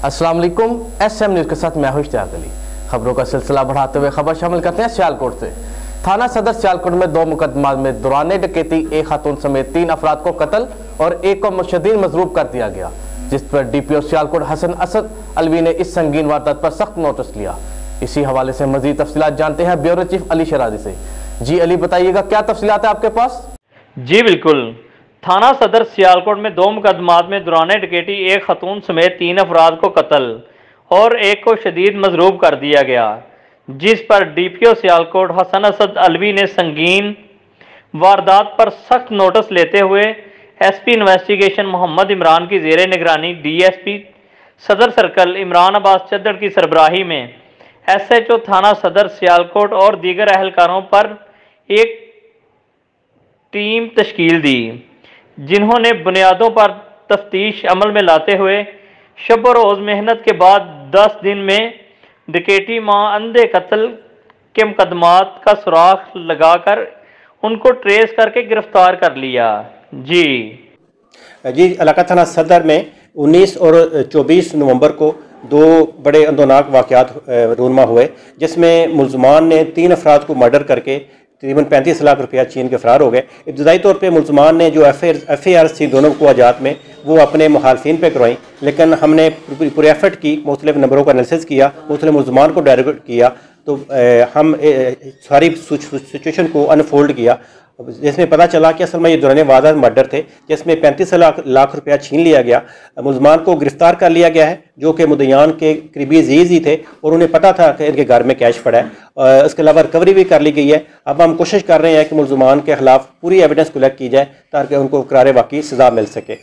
अस्सलाम वालेकुम। SM news के साथ मैं हूं इश्तियाक अली। खबरों का सिलसिला बढ़ाते हुए खबर शामिल करते हैं सियालकोट से। थाना सदर सियालकोट में 2 मुकदमा में दौरान डकैती एक खातून समेत 3 अफराद को कत्ल और एक को मुशद्दिद मजरूब कर दिया गया, जिस पर DPO सियालकोट हसन असद अलवी ने इस संगीन वारदात पर सख्त नोटिस लिया। इसी हवाले से मजीद तफसीलात जानते हैं ब्यूरो चीफ अली शराजी से। जी अली, बताइएगा क्या तफसीलात है आपके पास? जी बिल्कुल। थाना सदर सियालकोट में 2 मुकदमात में दौरान डकैती एक खतून समेत 3 अफराद को कत्ल और एक को शदीद मजरूब कर दिया गया, जिस पर DPO सियालकोट हसन असद अलवी ने संगीन वारदात पर सख्त नोटिस लेते हुए SP इन्वेस्टिगेशन मोहम्मद इमरान की ज़ेरे निगरानी DSP सदर सर्कल इमरान अब्बास चद्दड़ की सरबराही में SHO थाना सदर सियालकोट और दीगर अहलकारों पर एक टीम तश्कील दी, जिन्होंने बुनियादों पर तफ्तीश अमल में लाते हुए शब रोज़ मेहनत के बाद 10 दिन में डकैती मां अंधे कत्ल के मुकदमात का सुराख लगाकर उनको ट्रेस करके गिरफ्तार कर लिया। जी इलाका थाना सदर में 19 और 24 नवंबर को 2 बड़े अंदोनाक वाक़यात रूनमा हुए, जिसमें मुल्ज़मान ने 3 अफराद को मर्डर करके तकरीबन 35 लाख रुपया छीन के फ़रार हो गए। इब्तदाई तौर पे मुल्ज़मान ने जो FIR थी दोनों खुआजात में वो अपने मुखालफिन पे करवाई, लेकिन हमने पूरे एफर्ट की, मुख्तलिफ नंबरों का एनालिसिस किया, मुख्तलिफ मुल्ज़मान को डायरेक्ट किया, तो हम सारी सिचुएशन को अनफोल्ड किया, जिसमें पता चला कि असल में ये दौरान वारदात मर्डर थे, जिसमें 35 लाख रुपया छीन लिया गया। मुल्ज़मान को गिरफ्तार कर लिया गया है, जो कि मुद्दईयान के करीबी अजीज़ ही थे और उन्हें पता था कि इनके घर में कैश पड़ा है। इसके अलावा रिकवरी भी कर ली गई है। अब हम कोशिश कर रहे हैं कि मुल्ज़मान के खिलाफ पूरी एविडेंस कलेक्ट की जाए ताकि उनको करारे वाकई सज़ा मिल सके।